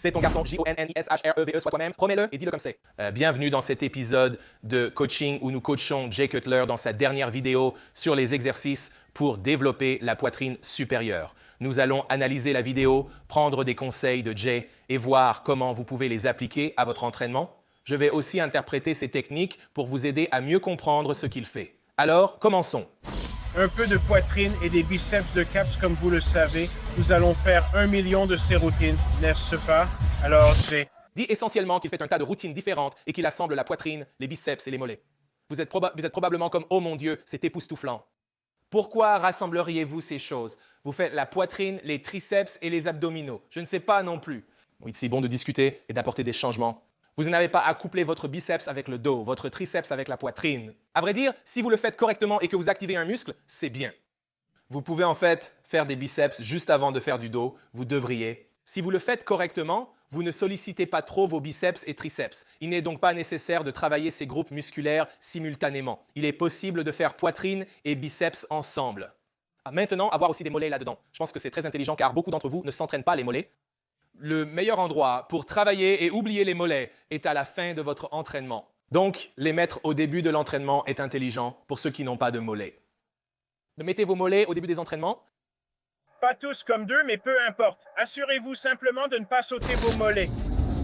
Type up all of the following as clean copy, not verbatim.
C'est ton garçon, J-O-N-N-I-S-H-R-E-V-E, sois toi-même, promets-le et dis-le comme c'est. Bienvenue dans cet épisode de coaching où nous coachons Jay Cutler dans sa dernière vidéo sur les exercices pour développer la poitrine supérieure. Nous allons analyser la vidéo, prendre des conseils de Jay et voir comment vous pouvez les appliquer à votre entraînement. Je vais aussi interpréter ces techniques pour vous aider à mieux comprendre ce qu'il fait. Alors, commençons. Un peu de poitrine et des biceps de caps comme vous le savez. Nous allons faire 1 million de ces routines, n'est-ce pas? Alors, Jay. Dit essentiellement qu'il fait un tas de routines différentes et qu'il assemble la poitrine, les biceps et les mollets. Vous êtes probablement comme « Oh mon Dieu, c'est époustouflant ». Pourquoi rassembleriez-vous ces choses? Vous faites la poitrine, les triceps et les abdominaux. Je ne sais pas non plus. Oui, c'est bon de discuter et d'apporter des changements. Vous n'avez pas à coupler votre biceps avec le dos, votre triceps avec la poitrine. À vrai dire, si vous le faites correctement et que vous activez un muscle, c'est bien. Vous pouvez en fait faire des biceps juste avant de faire du dos. Vous devriez. Si vous le faites correctement, vous ne sollicitez pas trop vos biceps et triceps. Il n'est donc pas nécessaire de travailler ces groupes musculaires simultanément. Il est possible de faire poitrine et biceps ensemble. Maintenant, avoir aussi des mollets là-dedans. Je pense que c'est très intelligent car beaucoup d'entre vous ne s'entraînent pas les mollets. Le meilleur endroit pour travailler et oublier les mollets est à la fin de votre entraînement. Donc, les mettre au début de l'entraînement est intelligent pour ceux qui n'ont pas de mollets. Mettez vos mollets au début des entraînements. Pas tous comme deux, mais peu importe. Assurez-vous simplement de ne pas sauter vos mollets.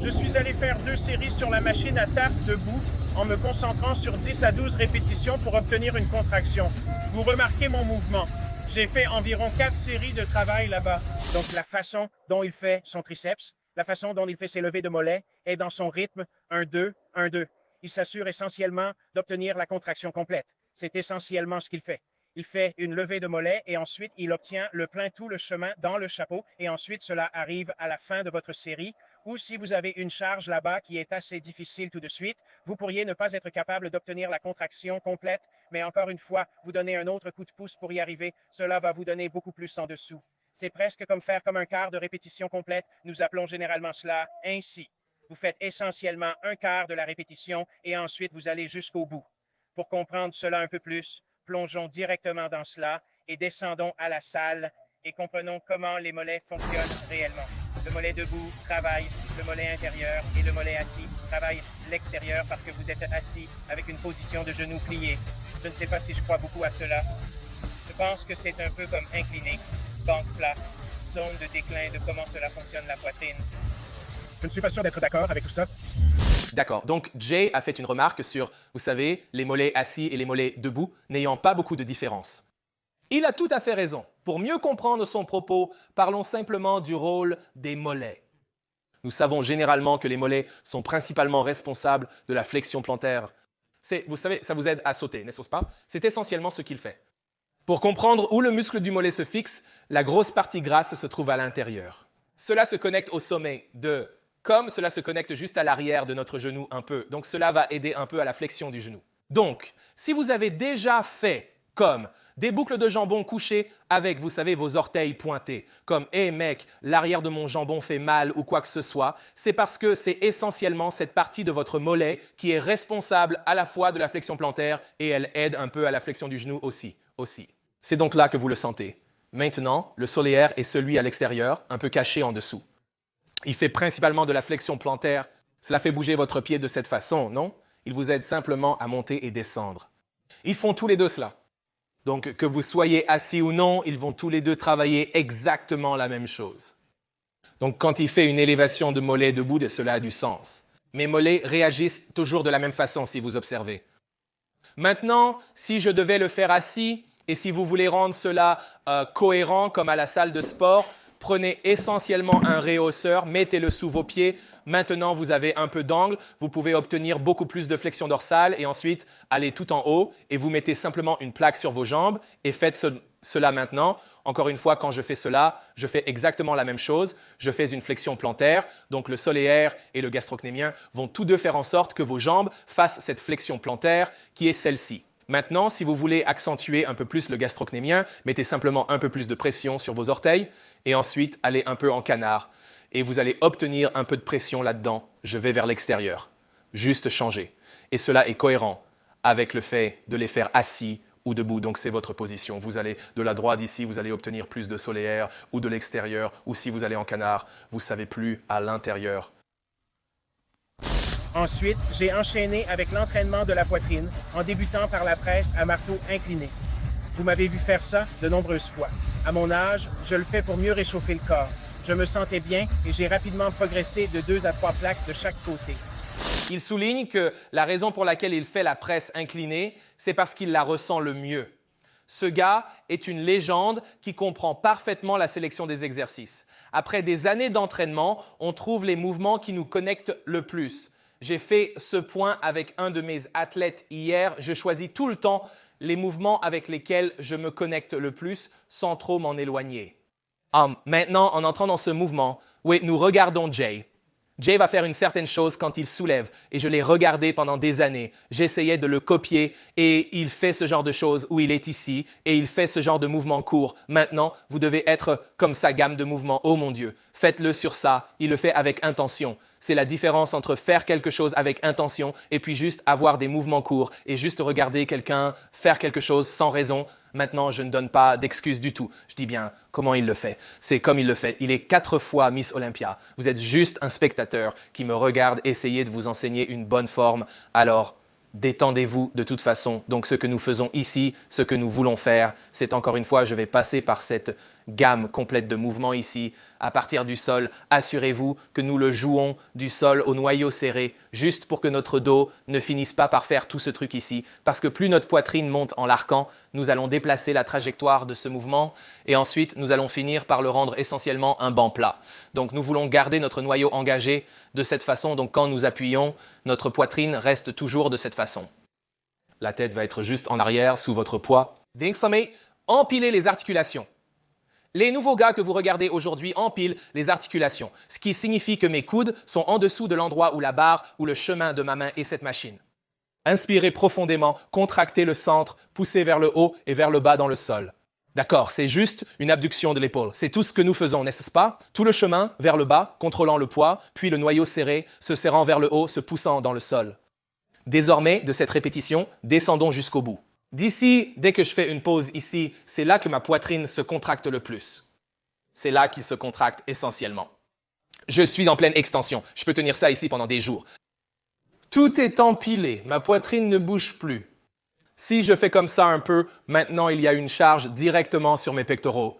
Je suis allé faire 2 séries sur la machine à tarte debout en me concentrant sur 10 à 12 répétitions pour obtenir une contraction. Vous remarquez mon mouvement. J'ai fait environ 4 séries de travail là-bas. Donc la façon dont il fait son triceps, la façon dont il fait ses levées de mollets est dans son rythme 1-2, 1-2. Il s'assure essentiellement d'obtenir la contraction complète. C'est essentiellement ce qu'il fait. Il fait une levée de mollet et ensuite il obtient le plein tout le chemin dans le chapeau et ensuite cela arrive à la fin de votre série ou si vous avez une charge là-bas qui est assez difficile tout de suite, vous pourriez ne pas être capable d'obtenir la contraction complète, mais encore une fois, vous donnez un autre coup de pouce pour y arriver, cela va vous donner beaucoup plus en dessous. C'est presque comme faire comme un quart de répétition complète, nous appelons généralement cela ainsi. Vous faites essentiellement un quart de la répétition et ensuite vous allez jusqu'au bout. Pour comprendre cela un peu plus, plongeons directement dans cela et descendons à la salle et comprenons comment les mollets fonctionnent réellement. Le mollet debout travaille le mollet intérieur et le mollet assis travaille l'extérieur parce que vous êtes assis avec une position de genou plié. Je ne sais pas si je crois beaucoup à cela. Je pense que c'est un peu comme incliné, banc plat, zone de déclin de comment cela fonctionne la poitrine. Je ne suis pas sûr d'être d'accord avec tout ça. D'accord. Donc, Jay a fait une remarque sur, vous savez, les mollets assis et les mollets debout n'ayant pas beaucoup de différence. Il a tout à fait raison. Pour mieux comprendre son propos, parlons simplement du rôle des mollets. Nous savons généralement que les mollets sont principalement responsables de la flexion plantaire. Vous savez, ça vous aide à sauter, n'est-ce pas? C'est essentiellement ce qu'il fait. Pour comprendre où le muscle du mollet se fixe, la grosse partie grasse se trouve à l'intérieur. Cela se connecte au sommet comme cela se connecte juste à l'arrière de notre genou un peu. Donc, cela va aider un peu à la flexion du genou. Donc, si vous avez déjà fait comme des boucles de jambon couchées avec, vous savez, vos orteils pointés, comme « Hey mec, l'arrière de mon jambon fait mal » ou quoi que ce soit, c'est parce que c'est essentiellement cette partie de votre mollet qui est responsable à la fois de la flexion plantaire et elle aide un peu à la flexion du genou aussi. C'est donc là que vous le sentez. Maintenant, le solaire est celui à l'extérieur, un peu caché en dessous. Il fait principalement de la flexion plantaire. Cela fait bouger votre pied de cette façon, non? Il vous aide simplement à monter et descendre. Ils font tous les deux cela. Donc, que vous soyez assis ou non, ils vont tous les deux travailler exactement la même chose. Donc, quand il fait une élévation de mollet debout, cela a du sens. Mes mollets réagissent toujours de la même façon si vous observez. Maintenant, si je devais le faire assis, et si vous voulez rendre cela cohérent comme à la salle de sport, prenez essentiellement un rehausseur, mettez-le sous vos pieds. Maintenant, vous avez un peu d'angle. Vous pouvez obtenir beaucoup plus de flexion dorsale et ensuite aller tout en haut et vous mettez simplement une plaque sur vos jambes et faites cela maintenant. Encore une fois, quand je fais cela, je fais exactement la même chose. Je fais une flexion plantaire. Donc, le solaire et le gastrocnémien vont tous deux faire en sorte que vos jambes fassent cette flexion plantaire qui est celle-ci. Maintenant, si vous voulez accentuer un peu plus le gastrocnémien, mettez simplement un peu plus de pression sur vos orteils et ensuite allez un peu en canard. Et vous allez obtenir un peu de pression là-dedans. Je vais vers l'extérieur. Juste changer. Et cela est cohérent avec le fait de les faire assis ou debout. Donc c'est votre position. Vous allez de la droite ici, vous allez obtenir plus de solaire ou de l'extérieur. Ou si vous allez en canard, vous ne savez plus à l'intérieur. Ensuite, j'ai enchaîné avec l'entraînement de la poitrine en débutant par la presse à marteau incliné. Vous m'avez vu faire ça de nombreuses fois. À mon âge, je le fais pour mieux réchauffer le corps. Je me sentais bien et j'ai rapidement progressé de 2 à 3 plaques de chaque côté. Il souligne que la raison pour laquelle il fait la presse inclinée, c'est parce qu'il la ressent le mieux. Ce gars est une légende qui comprend parfaitement la sélection des exercices. Après des années d'entraînement, on trouve les mouvements qui nous connectent le plus. J'ai fait ce point avec un de mes athlètes hier. Je choisis tout le temps les mouvements avec lesquels je me connecte le plus sans trop m'en éloigner. Maintenant, en entrant dans ce mouvement, oui, nous regardons Jay. Jay va faire une certaine chose quand il soulève et je l'ai regardé pendant des années. J'essayais de le copier et il fait ce genre de choses où il est ici et il fait ce genre de mouvement court. Maintenant, vous devez être comme sa gamme de mouvements. Oh mon Dieu, faites-le sur ça. Il le fait avec intention. C'est la différence entre faire quelque chose avec intention et puis juste avoir des mouvements courts et juste regarder quelqu'un faire quelque chose sans raison. Maintenant, je ne donne pas d'excuses du tout. Je dis bien comment il le fait. C'est comme il le fait. Il est 4 fois Miss Olympia. Vous êtes juste un spectateur qui me regarde essayer de vous enseigner une bonne forme. Alors, détendez-vous de toute façon. Donc, ce que nous faisons ici, ce que nous voulons faire, c'est encore une fois, je vais passer par cette gamme complète de mouvements ici. À partir du sol, assurez-vous que nous le jouons du sol au noyau serré, juste pour que notre dos ne finisse pas par faire tout ce truc ici. Parce que plus notre poitrine monte en l'arquant, nous allons déplacer la trajectoire de ce mouvement et ensuite nous allons finir par le rendre essentiellement un banc plat. Donc nous voulons garder notre noyau engagé de cette façon. Donc quand nous appuyons, notre poitrine reste toujours de cette façon. La tête va être juste en arrière sous votre poids. Empilez les articulations. Les nouveaux gars que vous regardez aujourd'hui empilent les articulations, ce qui signifie que mes coudes sont en dessous de l'endroit où la barre ou le chemin de ma main est cette machine. Inspirez profondément, contractez le centre, poussez vers le haut et vers le bas dans le sol. D'accord, c'est juste une abduction de l'épaule. C'est tout ce que nous faisons, n'est-ce pas? Tout le chemin vers le bas, contrôlant le poids, puis le noyau serré, se serrant vers le haut, se poussant dans le sol. Désormais, de cette répétition, descendons jusqu'au bout. D'ici, dès que je fais une pause ici, c'est là que ma poitrine se contracte le plus. C'est là qu'il se contracte essentiellement. Je suis en pleine extension. Je peux tenir ça ici pendant des jours. Tout est empilé. Ma poitrine ne bouge plus. Si je fais comme ça un peu, maintenant il y a une charge directement sur mes pectoraux.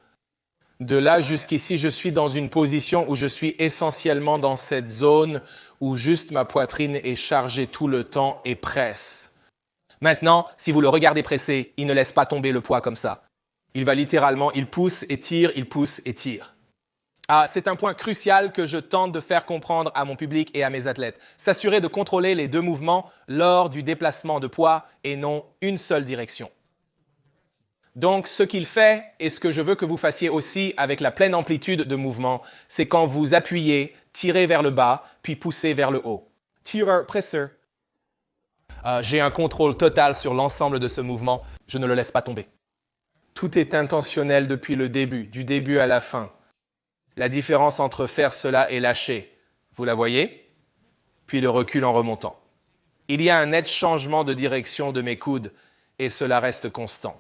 De là jusqu'ici, je suis dans une position où je suis essentiellement dans cette zone où juste ma poitrine est chargée tout le temps et presse. Maintenant, si vous le regardez presser, il ne laisse pas tomber le poids comme ça. Il va littéralement, il pousse et tire, il pousse et tire. C'est un point crucial que je tente de faire comprendre à mon public et à mes athlètes. S'assurer de contrôler les 2 mouvements lors du déplacement de poids et non une seule direction. Donc, ce qu'il fait et ce que je veux que vous fassiez aussi avec la pleine amplitude de mouvement, c'est quand vous appuyez, tirez vers le bas, puis poussez vers le haut. Tireur, presseur. J'ai un contrôle total sur l'ensemble de ce mouvement. Je ne le laisse pas tomber. Tout est intentionnel depuis le début, du début à la fin. La différence entre faire cela et lâcher, vous la voyez? Puis le recul en remontant. Il y a un net changement de direction de mes coudes et cela reste constant.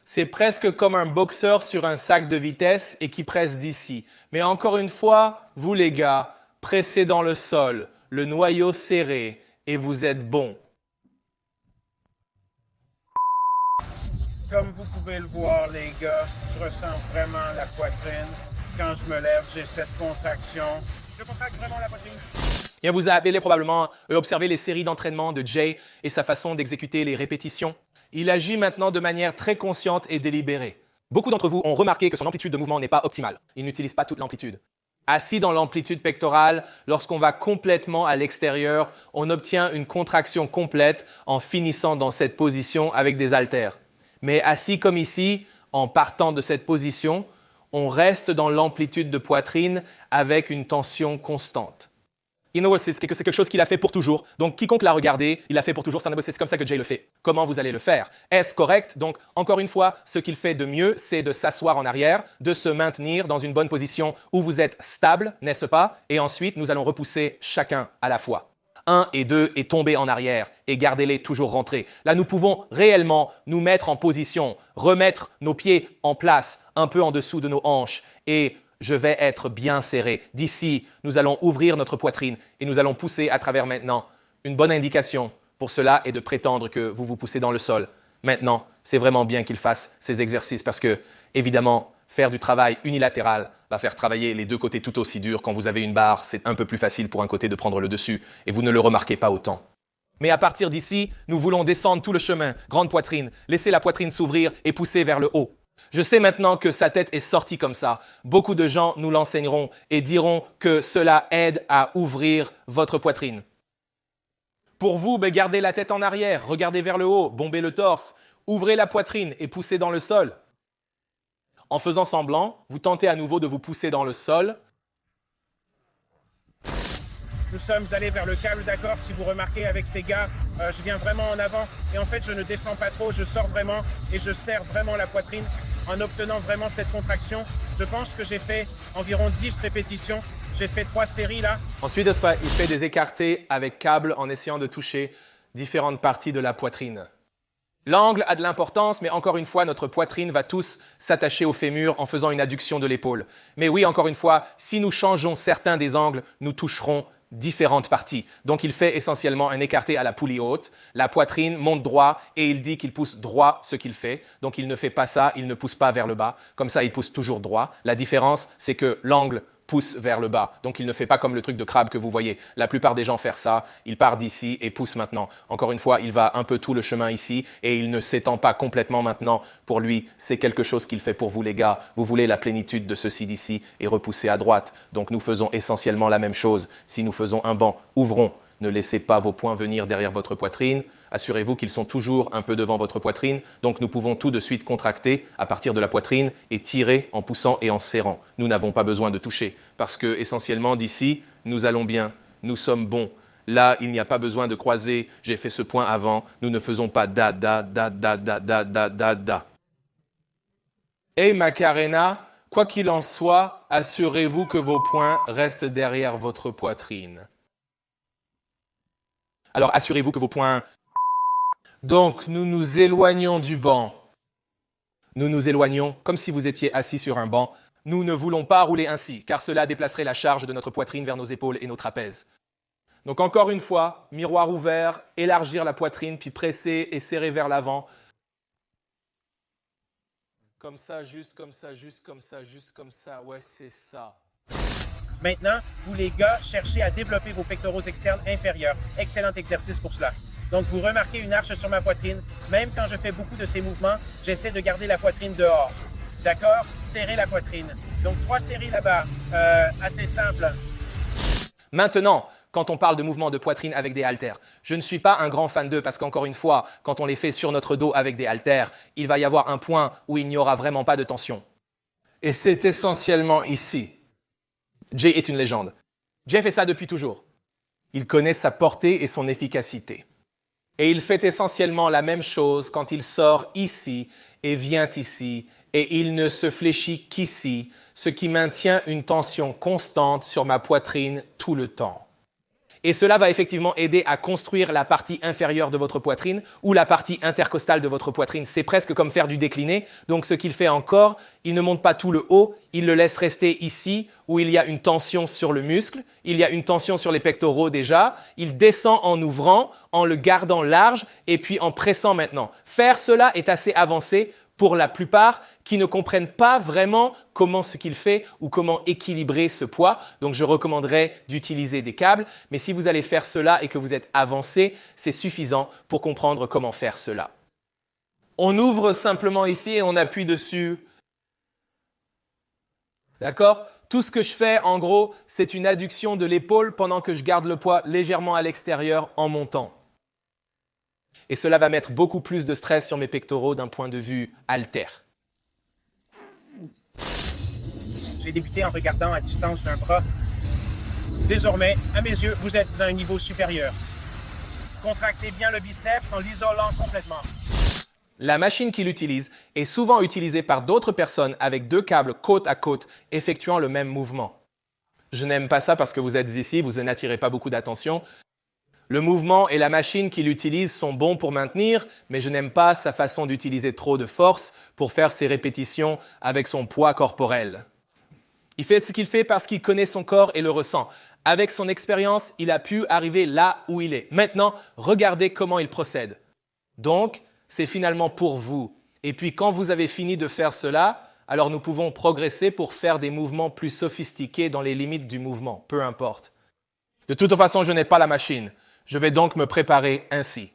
C'est presque comme un boxeur sur un sac de vitesse et qui presse d'ici. Mais encore une fois, vous les gars, pressez dans le sol, le noyau serré et vous êtes bons. Comme vous pouvez le voir, les gars, je ressens vraiment la poitrine. Quand je me lève, j'ai cette contraction. Je contracte vraiment la poitrine. Et vous avez probablement observé les séries d'entraînement de Jay et sa façon d'exécuter les répétitions. Il agit maintenant de manière très consciente et délibérée. Beaucoup d'entre vous ont remarqué que son amplitude de mouvement n'est pas optimale. Il n'utilise pas toute l'amplitude. Assis dans l'amplitude pectorale, lorsqu'on va complètement à l'extérieur, on obtient une contraction complète en finissant dans cette position avec des haltères. Mais assis comme ici, en partant de cette position, on reste dans l'amplitude de poitrine avec une tension constante. C'est quelque chose qu'il a fait pour toujours. Donc, quiconque l'a regardé, il l'a fait pour toujours. C'est comme ça que Jay le fait. Comment vous allez le faire? Est-ce correct? Donc, encore une fois, ce qu'il fait de mieux, c'est de s'asseoir en arrière, de se maintenir dans une bonne position où vous êtes stable, n'est-ce pas? Et ensuite, nous allons repousser chacun à la fois. 1 et 2 et tomber en arrière et gardez-les toujours rentrés. Là, nous pouvons réellement nous mettre en position, remettre nos pieds en place, un peu en dessous de nos hanches et je vais être bien serré. D'ici, nous allons ouvrir notre poitrine et nous allons pousser à travers maintenant. Une bonne indication pour cela est de prétendre que vous vous poussez dans le sol. Maintenant, c'est vraiment bien qu'il fasse ces exercices parce que, évidemment, faire du travail unilatéral va faire travailler les deux côtés tout aussi dur. Quand vous avez une barre, c'est un peu plus facile pour un côté de prendre le dessus et vous ne le remarquez pas autant. Mais à partir d'ici, nous voulons descendre tout le chemin, grande poitrine, laisser la poitrine s'ouvrir et pousser vers le haut. Je sais maintenant que sa tête est sortie comme ça. Beaucoup de gens nous l'enseigneront et diront que cela aide à ouvrir votre poitrine. Pour vous, gardez la tête en arrière, regardez vers le haut, bombez le torse, ouvrez la poitrine et poussez dans le sol. En faisant semblant, vous tentez à nouveau de vous pousser dans le sol. Nous sommes allés vers le câble, d'accord? Si vous remarquez avec ces gars, je viens vraiment en avant et en fait je ne descends pas trop, je sors vraiment et je serre vraiment la poitrine en obtenant vraiment cette contraction. Je pense que j'ai fait environ 10 répétitions. J'ai fait 3 séries là. Ensuite de cela, il fait des écartés avec câble en essayant de toucher différentes parties de la poitrine. L'angle a de l'importance, mais encore une fois, notre poitrine va tous s'attacher au fémur en faisant une adduction de l'épaule. Mais oui, encore une fois, si nous changeons certains des angles, nous toucherons différentes parties. Donc, il fait essentiellement un écarté à la poulie haute. La poitrine monte droit et il dit qu'il pousse droit ce qu'il fait. Donc, il ne fait pas ça, il ne pousse pas vers le bas. Comme ça, il pousse toujours droit. La différence, c'est que l'angle pousse vers le bas. Donc, il ne fait pas comme le truc de crabe que vous voyez. La plupart des gens font ça. Il part d'ici et pousse maintenant. Encore une fois, il va un peu tout le chemin ici et il ne s'étend pas complètement maintenant. Pour lui, c'est quelque chose qu'il fait pour vous, les gars. Vous voulez la plénitude de ceci d'ici et repousser à droite. Donc, nous faisons essentiellement la même chose. Si nous faisons un banc, ouvrons. Ne laissez pas vos poings venir derrière votre poitrine. Assurez-vous qu'ils sont toujours un peu devant votre poitrine. Donc, nous pouvons tout de suite contracter à partir de la poitrine et tirer en poussant et en serrant. Nous n'avons pas besoin de toucher parce que, essentiellement, d'ici, nous allons bien. Nous sommes bons. Là, il n'y a pas besoin de croiser. J'ai fait ce point avant. Nous ne faisons pas da, da, da, da, da, da, da, da, da. Et Macarena, quoi qu'il en soit, assurez-vous que vos poings restent derrière votre poitrine. Alors, assurez-vous que vos poings... Donc, nous nous éloignons du banc. Nous nous éloignons comme si vous étiez assis sur un banc. Nous ne voulons pas rouler ainsi, car cela déplacerait la charge de notre poitrine vers nos épaules et nos trapèzes. Donc, encore une fois, miroir ouvert, élargir la poitrine, puis presser et serrer vers l'avant. Comme ça, juste comme ça, juste comme ça, juste comme ça. Ouais, c'est ça. Maintenant, vous les gars, cherchez à développer vos pectoraux externes inférieurs. Excellent exercice pour cela. Donc, vous remarquez une arche sur ma poitrine. Même quand je fais beaucoup de ces mouvements, j'essaie de garder la poitrine dehors. D'accord? Serrez la poitrine. Donc, 3 séries là-bas. Assez simple. Maintenant, quand on parle de mouvements de poitrine avec des haltères, je ne suis pas un grand fan d'eux parce qu'encore une fois, quand on les fait sur notre dos avec des haltères, il va y avoir un point où il n'y aura vraiment pas de tension. Et c'est essentiellement ici. Jay est une légende. Jay fait ça depuis toujours. Il connaît sa portée et son efficacité. Et il fait essentiellement la même chose quand il sort ici et vient ici, et il ne se fléchit qu'ici, ce qui maintient une tension constante sur ma poitrine tout le temps. Et cela va effectivement aider à construire la partie inférieure de votre poitrine ou la partie intercostale de votre poitrine. C'est presque comme faire du décliné. Donc, ce qu'il fait encore, il ne monte pas tout le haut, il le laisse rester ici où il y a une tension sur le muscle, il y a une tension sur les pectoraux déjà. Il descend en ouvrant, en le gardant large et puis en pressant maintenant. Faire cela est assez avancé pour la plupart qui ne comprennent pas vraiment comment ce qu'il fait ou comment équilibrer ce poids. Donc, je recommanderais d'utiliser des câbles. Mais si vous allez faire cela et que vous êtes avancé, c'est suffisant pour comprendre comment faire cela. On ouvre simplement ici et on appuie dessus. D'accord? Tout ce que je fais, en gros, c'est une adduction de l'épaule pendant que je garde le poids légèrement à l'extérieur en montant. Et cela va mettre beaucoup plus de stress sur mes pectoraux d'un point de vue haltère. J'ai débuté en regardant à distance d'un bras. Désormais, à mes yeux, vous êtes à un niveau supérieur. Contractez bien le biceps en l'isolant complètement. La machine qu'il utilise est souvent utilisée par d'autres personnes avec 2 câbles côte à côte effectuant le même mouvement. Je n'aime pas ça parce que vous êtes ici, vous n'attirez pas beaucoup d'attention. Le mouvement et la machine qu'il utilise sont bons pour maintenir, mais je n'aime pas sa façon d'utiliser trop de force pour faire ses répétitions avec son poids corporel. Il fait ce qu'il fait parce qu'il connaît son corps et le ressent. Avec son expérience, il a pu arriver là où il est. Maintenant, regardez comment il procède. Donc, c'est finalement pour vous. Et puis, quand vous avez fini de faire cela, alors nous pouvons progresser pour faire des mouvements plus sophistiqués dans les limites du mouvement, peu importe. De toute façon, je n'ai pas la machine. Je vais donc me préparer ainsi.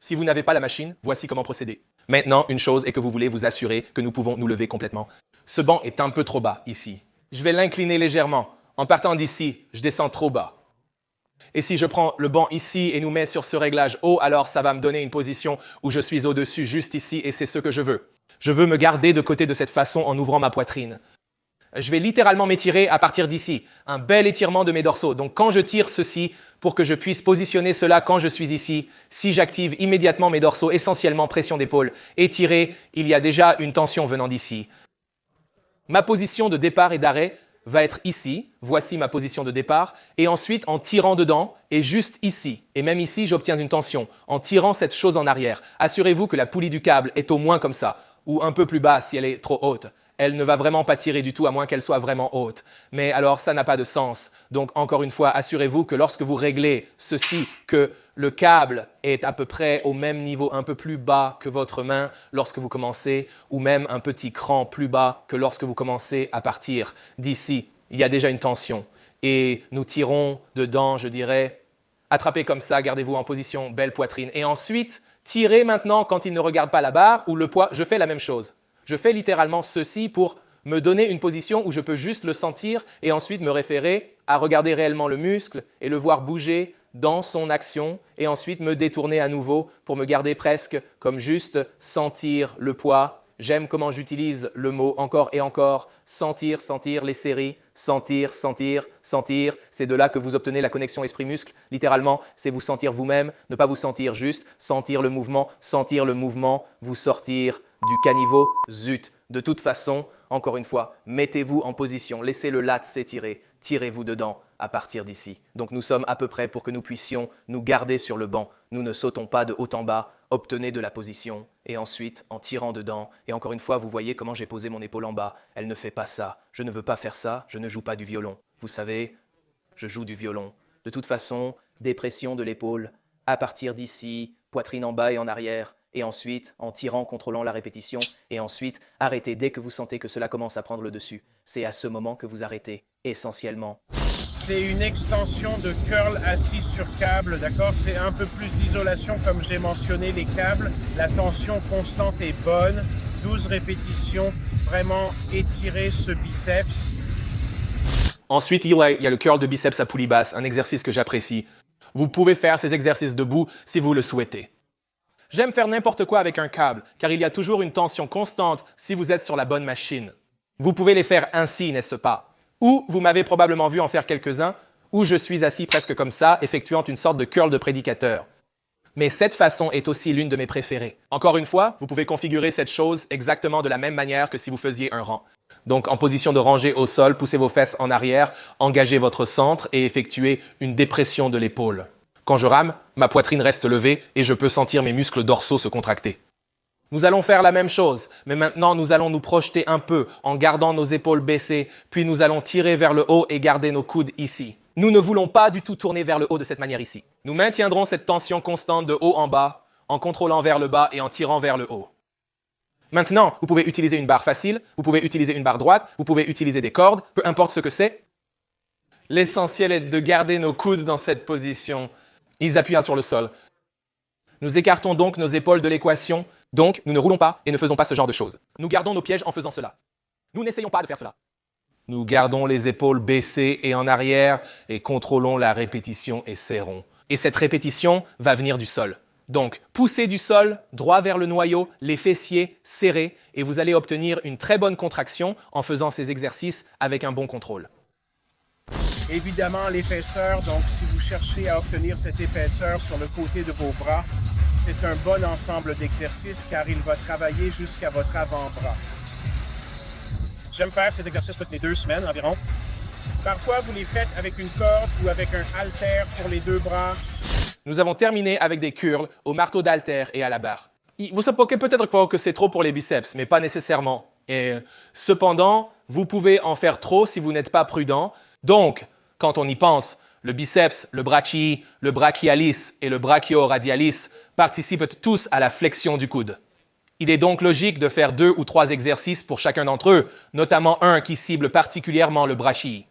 Si vous n'avez pas la machine, voici comment procéder. Maintenant, une chose est que vous voulez vous assurer que nous pouvons nous lever complètement. Ce banc est un peu trop bas ici. Je vais l'incliner légèrement. En partant d'ici, je descends trop bas. Et si je prends le banc ici et nous mets sur ce réglage haut, alors ça va me donner une position où je suis au-dessus, juste ici, et c'est ce que je veux. Je veux me garder de côté de cette façon en ouvrant ma poitrine. Je vais littéralement m'étirer à partir d'ici. Un bel étirement de mes dorsaux. Donc quand je tire ceci, pour que je puisse positionner cela quand je suis ici, si j'active immédiatement mes dorsaux, essentiellement pression d'épaule, étiré, il y a déjà une tension venant d'ici. Ma position de départ et d'arrêt va être ici. Voici ma position de départ. Et ensuite, en tirant dedans, et juste ici. Et même ici, j'obtiens une tension. En tirant cette chose en arrière, assurez-vous que la poulie du câble est au moins comme ça, ou un peu plus bas si elle est trop haute. Elle ne va vraiment pas tirer du tout à moins qu'elle soit vraiment haute. Mais alors, ça n'a pas de sens. Donc, encore une fois, assurez-vous que lorsque vous réglez ceci, que le câble est à peu près au même niveau, un peu plus bas que votre main lorsque vous commencez, ou même un petit cran plus bas que lorsque vous commencez à partir d'ici. Il y a déjà une tension. Et nous tirons dedans, je dirais, attrapez comme ça, gardez-vous en position, belle poitrine. Et ensuite, tirez maintenant quand il ne regarde pas la barre ou le poids. Je fais la même chose. Je fais littéralement ceci pour me donner une position où je peux juste le sentir et ensuite me référer à regarder réellement le muscle et le voir bouger dans son action et ensuite me détourner à nouveau pour me garder presque comme juste sentir le poids. J'aime comment j'utilise le mot encore et encore, sentir, sentir les séries, sentir, sentir, sentir. C'est de là que vous obtenez la connexion esprit-muscle. Littéralement, c'est vous sentir vous-même, ne pas vous sentir juste, sentir le mouvement, vous sortir du caniveau, zut. De toute façon, encore une fois, mettez-vous en position, laissez le lat s'étirer, tirez-vous dedans à partir d'ici. Donc nous sommes à peu près pour que nous puissions nous garder sur le banc. Nous ne sautons pas de haut en bas, obtenez de la position et ensuite en tirant dedans. Et encore une fois, vous voyez comment j'ai posé mon épaule en bas. Elle ne fait pas ça. Je ne veux pas faire ça, je ne joue pas du violon. Vous savez, je joue du violon. De toute façon, dépression de l'épaule à partir d'ici, poitrine en bas et en arrière. Et ensuite, en tirant, contrôlant la répétition, et ensuite, arrêtez dès que vous sentez que cela commence à prendre le dessus. C'est à ce moment que vous arrêtez, essentiellement. C'est une extension de curl assis sur câble, d'accord? C'est un peu plus d'isolation, comme j'ai mentionné, les câbles. La tension constante est bonne. 12 répétitions, vraiment étirer ce biceps. Ensuite, il y a le curl de biceps à poulie basse, un exercice que j'apprécie. Vous pouvez faire ces exercices debout si vous le souhaitez. J'aime faire n'importe quoi avec un câble, car il y a toujours une tension constante si vous êtes sur la bonne machine. Vous pouvez les faire ainsi, n'est-ce pas? Ou vous m'avez probablement vu en faire quelques-uns, où je suis assis presque comme ça, effectuant une sorte de curl de prédicateur. Mais cette façon est aussi l'une de mes préférées. Encore une fois, vous pouvez configurer cette chose exactement de la même manière que si vous faisiez un rang. Donc, en position de rangée au sol, poussez vos fesses en arrière, engagez votre centre et effectuez une dépression de l'épaule. Quand je rame, ma poitrine reste levée et je peux sentir mes muscles dorsaux se contracter. Nous allons faire la même chose, mais maintenant nous allons nous projeter un peu en gardant nos épaules baissées, puis nous allons tirer vers le haut et garder nos coudes ici. Nous ne voulons pas du tout tourner vers le haut de cette manière ici. Nous maintiendrons cette tension constante de haut en bas, en contrôlant vers le bas et en tirant vers le haut. Maintenant, vous pouvez utiliser une barre facile, vous pouvez utiliser une barre droite, vous pouvez utiliser des cordes, peu importe ce que c'est. L'essentiel est de garder nos coudes dans cette position. Ils appuient sur le sol. Nous écartons donc nos épaules de l'équation. Donc, nous ne roulons pas et ne faisons pas ce genre de choses. Nous gardons nos pièges en faisant cela. Nous n'essayons pas de faire cela. Nous gardons les épaules baissées et en arrière et contrôlons la répétition et serrons. Et cette répétition va venir du sol. Donc, poussez du sol, droit vers le noyau, les fessiers serrés et vous allez obtenir une très bonne contraction en faisant ces exercices avec un bon contrôle. Évidemment, l'épaisseur, donc si vous cherchez à obtenir cette épaisseur sur le côté de vos bras, c'est un bon ensemble d'exercices car il va travailler jusqu'à votre avant-bras. J'aime faire ces exercices toutes les 2 semaines environ. Parfois, vous les faites avec une corde ou avec un haltère pour les 2 bras. Nous avons terminé avec des curls au marteau d'haltère et à la barre. Vous savez peut-être pas que c'est trop pour les biceps, mais pas nécessairement. Et cependant, vous pouvez en faire trop si vous n'êtes pas prudent. Donc, quand on y pense, le biceps, le brachii, le brachialis et le brachioradialis participent tous à la flexion du coude. Il est donc logique de faire 2 ou 3 exercices pour chacun d'entre eux, notamment un qui cible particulièrement le brachii.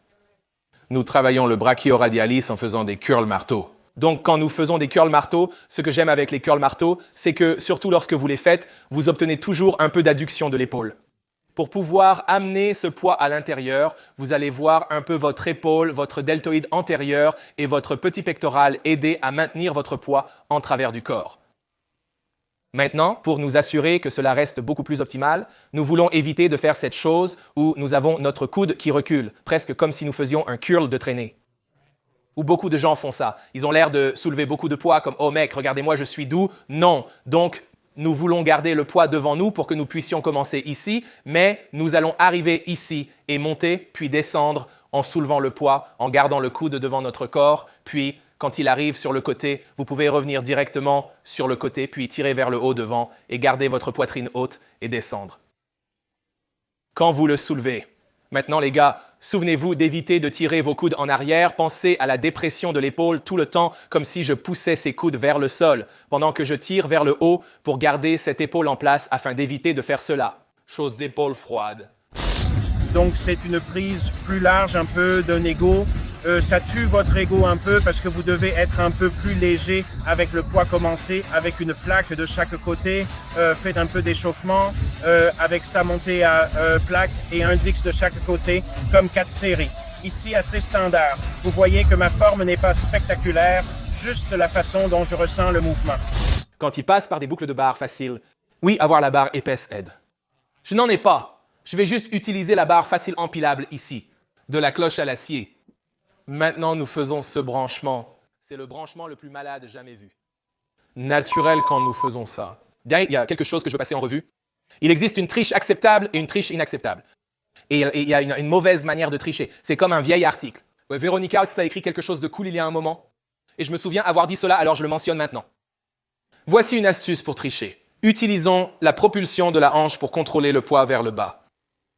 Nous travaillons le brachioradialis en faisant des curls marteaux. Donc, quand nous faisons des curls marteaux, ce que j'aime avec les curls marteaux, c'est que, surtout lorsque vous les faites, vous obtenez toujours un peu d'adduction de l'épaule. Pour pouvoir amener ce poids à l'intérieur, vous allez voir un peu votre épaule, votre deltoïde antérieur et votre petit pectoral aider à maintenir votre poids en travers du corps. Maintenant, pour nous assurer que cela reste beaucoup plus optimal, nous voulons éviter de faire cette chose où nous avons notre coude qui recule, presque comme si nous faisions un curl de traînée. Où beaucoup de gens font ça. Ils ont l'air de soulever beaucoup de poids comme « Oh mec, regardez-moi, je suis doux ». Non. Donc, nous voulons garder le poids devant nous pour que nous puissions commencer ici, mais nous allons arriver ici et monter, puis descendre en soulevant le poids, en gardant le coude devant notre corps, puis quand il arrive sur le côté, vous pouvez revenir directement sur le côté, puis tirer vers le haut devant et garder votre poitrine haute et descendre. Quand vous le soulevez, maintenant les gars, souvenez-vous d'éviter de tirer vos coudes en arrière. Pensez à la dépression de l'épaule tout le temps, comme si je poussais ces coudes vers le sol, pendant que je tire vers le haut pour garder cette épaule en place afin d'éviter de faire cela. Chose d'épaule froide. Donc c'est une prise plus large un peu d'un ego. Ça tue votre ego un peu parce que vous devez être un peu plus léger avec le poids commencé, avec une plaque de chaque côté. Faites un peu d'échauffement, avec ça montez à plaque et index de chaque côté, comme 4 séries. Ici, assez standard. Vous voyez que ma forme n'est pas spectaculaire, juste la façon dont je ressens le mouvement. Quand il passe par des boucles de barre faciles, oui, avoir la barre épaisse aide. Je n'en ai pas. Je vais juste utiliser la barre facile empilable ici, de la cloche à l'acier. Maintenant, nous faisons ce branchement. C'est le branchement le plus malade jamais vu. Naturel quand nous faisons ça. Il y a quelque chose que je veux passer en revue. Il existe une triche acceptable et une triche inacceptable. Et il y a une mauvaise manière de tricher. C'est comme un vieil article. Véronica a écrit quelque chose de cool il y a un moment. Et je me souviens avoir dit cela, alors je le mentionne maintenant. Voici une astuce pour tricher. Utilisons la propulsion de la hanche pour contrôler le poids vers le bas.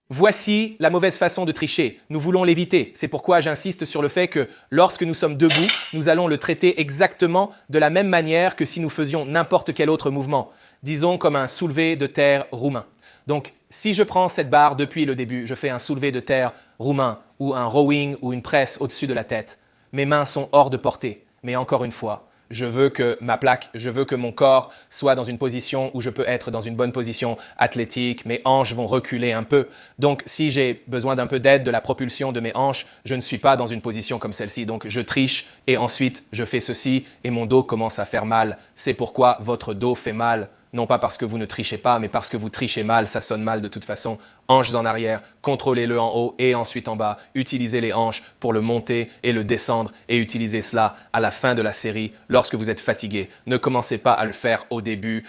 Voici la mauvaise façon de tricher. Nous voulons l'éviter. C'est pourquoi j'insiste sur le fait que lorsque nous sommes debout, nous allons le traiter exactement de la même manière que si nous faisions n'importe quel autre mouvement. Disons comme un soulevé de terre roumain. Donc, si je prends cette barre depuis le début, je fais un soulevé de terre roumain ou un rowing ou une presse au-dessus de la tête. Mes mains sont hors de portée. Mais encore une fois, je veux que ma plaque, je veux que mon corps soit dans une position où je peux être dans une bonne position athlétique. Mes hanches vont reculer un peu. Donc, si j'ai besoin d'un peu d'aide de la propulsion de mes hanches, je ne suis pas dans une position comme celle-ci. Donc, je triche et ensuite, je fais ceci et mon dos commence à faire mal. C'est pourquoi votre dos fait mal. Non pas parce que vous ne trichez pas, mais parce que vous trichez mal, ça sonne mal de toute façon. Hanches en arrière, contrôlez-le en haut et ensuite en bas. Utilisez les hanches pour le monter et le descendre et utilisez cela à la fin de la série lorsque vous êtes fatigué. Ne commencez pas à le faire au début.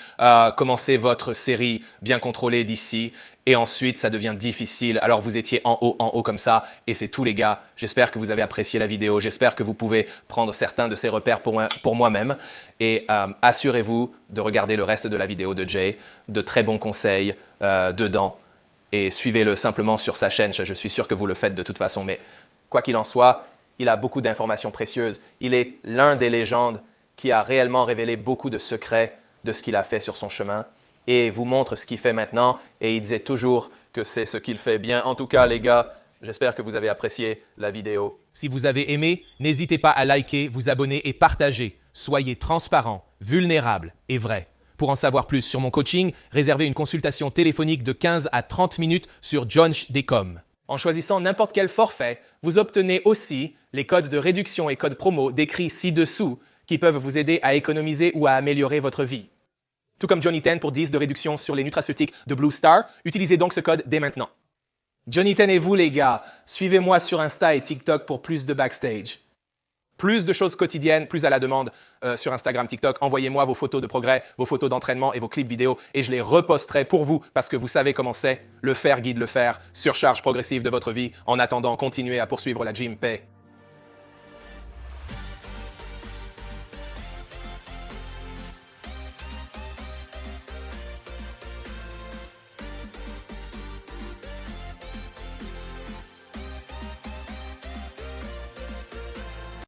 Commencez votre série bien contrôlée d'ici et ensuite ça devient difficile. Alors vous étiez en haut comme ça et c'est tout les gars. J'espère que vous avez apprécié la vidéo. J'espère que vous pouvez prendre certains de ces repères pour moi-même et assurez-vous de regarder le reste de la vidéo de Jay. De très bons conseils dedans. Et suivez-le simplement sur sa chaîne. Je suis sûr que vous le faites de toute façon. Mais quoi qu'il en soit, il a beaucoup d'informations précieuses. Il est l'un des légendes qui a réellement révélé beaucoup de secrets de ce qu'il a fait sur son chemin et vous montre ce qu'il fait maintenant. Et il disait toujours que c'est ce qu'il fait bien. En tout cas, les gars, j'espère que vous avez apprécié la vidéo. Si vous avez aimé, n'hésitez pas à liker, vous abonner et partager. Soyez transparent, vulnérable et vrai. Pour en savoir plus sur mon coaching, réservez une consultation téléphonique de 15 à 30 minutes sur jonchdcom. En choisissant n'importe quel forfait, vous obtenez aussi les codes de réduction et codes promo décrits ci-dessous qui peuvent vous aider à économiser ou à améliorer votre vie. Tout comme Johnny 10 pour 10 de réduction sur les nutraceutiques de Blue Star, utilisez donc ce code dès maintenant. Johnny 10 et vous les gars, suivez-moi sur Insta et TikTok pour plus de backstage. Plus de choses quotidiennes, plus à la demande sur Instagram, TikTok. Envoyez-moi vos photos de progrès, vos photos d'entraînement et vos clips vidéo et je les reposterai pour vous parce que vous savez comment c'est. Le faire guide le faire. Surcharge progressive de votre vie. En attendant, continuez à poursuivre la gym paix.